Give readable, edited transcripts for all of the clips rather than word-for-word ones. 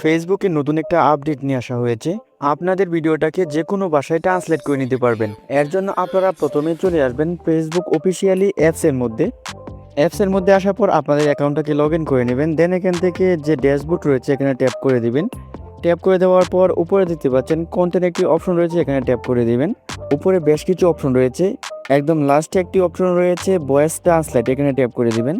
ফেসবুকে নতুন একটা আপডেট নিয়ে আসা হয়েছে। আপনাদের ভিডিওটাকে যে কোনো ভাষায় ট্রান্সলেট করে নিতে পারবেন। এর জন্য আপনারা প্রথমে চলে আসবেন ফেসবুক অফিসিয়ালি অ্যাপসের মধ্যে আসার পর আপনাদের অ্যাকাউন্টটাকে লগ ইন করে নেবেন। দেন এখান থেকে যে ড্যাশবোর্ড রয়েছে এখানে ট্যাপ করে দিবেন। ট্যাপ করে দেওয়ার পর উপরে দেখতে পাচ্ছেন কন্টেন্ট একটি অপশন রয়েছে, এখানে ট্যাপ করে দিবেন। উপরে বেশ কিছু অপশন রয়েছে, একদম লাস্টে একটি অপশন রয়েছে ভয়েস ট্রান্সলেট, এখানে ট্যাপ করে দিবেন।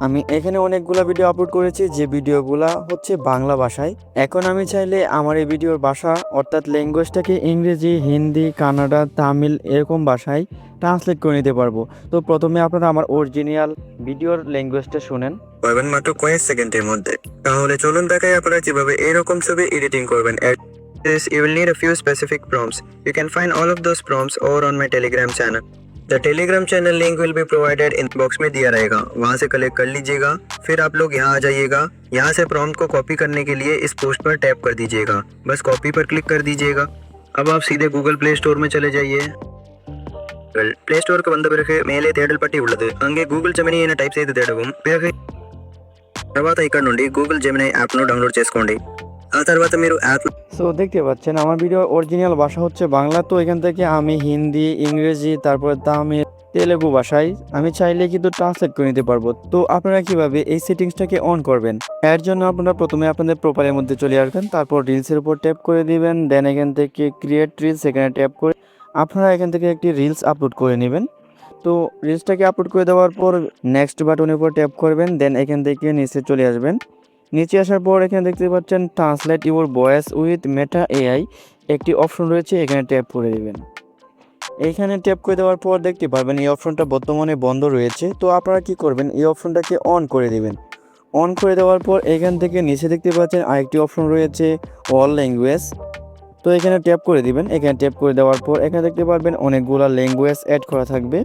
আমি এখানে অনেকগুলো ভিডিও আপলোড করেছি যে ভিডিওগুলো হচ্ছে বাংলা ভাষায়। এখন আমি চাইলে আমার এই ভিডিওর ভাষা অর্থাৎ ল্যাঙ্গুয়েজটাকে ইংরেজি, হিন্দি, কানাডা, তামিল এরকম ভাষায় ট্রান্সলেট করে নিতে পারবো। তো প্রথমে আপনারা আমার অরিজিনাল ভিডিওর ল্যাঙ্গুয়েজটা শুনেন। পারবেন মাত্র কয়েক সেকেন্ডের মধ্যে। তাহলে চলুন দেখাই আপনারা কিভাবে এরকম ছবি এডিটিং করবেন। You will need a few specific prompts. You can find all of those prompts over on my Telegram channel. The Telegram channel link will be provided in box में दिया रहेगा, वहाँ से कलेक्ट कर लीजिएगा। फिर आप लोग यहाँ आ जाइएगा। यहाँ से प्रॉम्प्ट को कॉपी करने के लिए इस पोस्ट पर टैप कर दीजिएगा, बस कॉपी पर क्लिक कर दीजिएगा। अब आप सीधे गूगल प्ले स्टोर में चले जाइए। ప్లే స్టోర్ కు వంద పిறகு మేలే తేడల్ పట్టి உள்ளது, அங்கே గూగుల్ జెమినీ అని టైప్ చేసి తేడவும் పిறகு తర్వాత ఇక్కడ నుండి గూగుల్ జెమినీ యాప్ ను డౌన్లోడ్ చేసుకోండి। ఆ తర్వాత మీరు యాప్ সো দেখতে পাচ্ছেন আমার ভিডিও অরিজিনাল ভাষা হচ্ছে বাংলা। তো এখান থেকে আমি হিন্দি, ইংরেজি, তারপর তামিল, তেলেগু ভাষায় আমি চাইলে কিন্তু ট্রান্সলেট করে নিতে পারবো। তো আপনারা কিভাবে এই সেটিংসটাকে অন করবেন, এর জন্য আপনারা প্রথমে আপনাদের প্রোফাইলের মধ্যে চলে আসবেন, তারপর রিলসের উপর ট্যাপ করে দিবেন। দেন এখান থেকে ক্রিয়েট রিলস, এখানে ট্যাপ করে আপনারা এখান থেকে একটি রিলস আপলোড করে নেবেন। তো রিলসটাকে আপলোড করে দেওয়ার পর নেক্সট বাটনের উপর ট্যাপ করবেন। দেন এখান থেকে নিচে চলে আসবেন। নিচে আসার পর এখানে দেখতে পাচ্ছেন translate your voice with Meta AI একটি অপশন রয়েছে, এখানে ট্যাপ করে দেবেন। এইখানে ট্যাপ করে দেওয়ার পর দেখতে পারবেন এই অপশনটা বর্তমানে বন্ধ রয়েছে। তো আপনারা কি করবেন, এই অপশনটাকে অন করে দেবেন। অন করে দেওয়ার পর এখান থেকে নিচে দেখতে পাচ্ছেন আরেকটি অপশন রয়েছে অল ল্যাঙ্গুয়েজ। তো এখানে ট্যাপ করে দিবেন। এখানে ট্যাপ করে দেওয়ার পর এখানে দেখতে পারবেন অনেকগুলো ল্যাঙ্গুয়েজ অ্যাড করা থাকবে।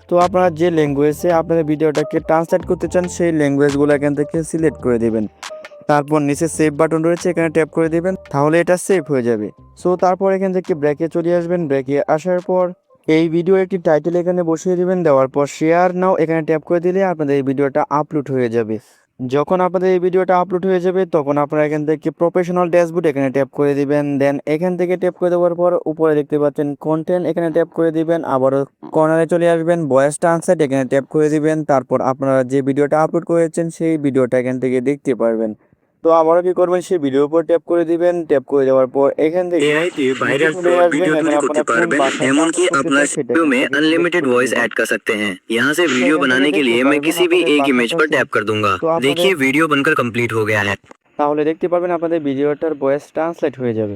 তো আপনারা যে ল্যাঙ্গুয়েজে আপনাদের ভিডিওটাকে ট্রান্সলেট করতে চান সেই ল্যাঙ্গুয়েজগুলো এখান থেকে সিলেক্ট করে দিবেন। তারপর নিচে সেভ বাটন রয়েছে, এখানে ট্যাপ করে দিবেন, তাহলে এটা সেভ হয়ে যাবে। সো তারপর এখান থেকে ব্রেকে চলে আসবেন। ব্রেকে আসার পর এই ভিডিও একটি টাইটেল এখানে বসিয়ে দিবেন। দেওয়ার পর শেয়ার নাও এখানে ট্যাপ করে দিলে আপনাদের এই ভিডিওটা আপলোড হয়ে যাবে। যখন আপনাদের এই ভিডিওটা আপলোড হয়ে যাবে তখন আপনারা এখান থেকে প্রফেশনাল ড্যাশবোর্ড এখানে ট্যাপ করে দিবেন। দেন এখান থেকে ট্যাপ করে দেওয়ার পর উপরে দেখতে পাচ্ছেন কন্টেন্ট, এখানে ট্যাপ করে দিবেন। আবারও কর্নারে চলে আসবেন, ভয়েস ট্রান্সলেট এখানে ট্যাপ করে দিবেন। তারপর আপনারা যে ভিডিওটা আপলোড করেছেন সেই ভিডিওটা এখান থেকে দেখতে পারবেন। তো আবারও কি করবেন, সেই ভিডিওর উপর ট্যাপ করে দিবেন। ট্যাপ করে দেওয়ার পর এখান থেকে এআই তে ভাইরাল শর্ট वीडियो তৈরি করতে পারবেন, এমনকি আপনার वीडियो में अनलिमिटेड वॉइस ऐड कर सकते हैं। यहाँ से वीडियो बनाने के लिए मैं किसी भी एक इमेज पर टैप कर दूंगा। देखिए वीडियो बनकर कंप्लीट हो गया है। তাহলে দেখতে পারবেন আপনাদের ভিডিওটার ভয়েস ট্রান্সলেট হয়ে যাবে।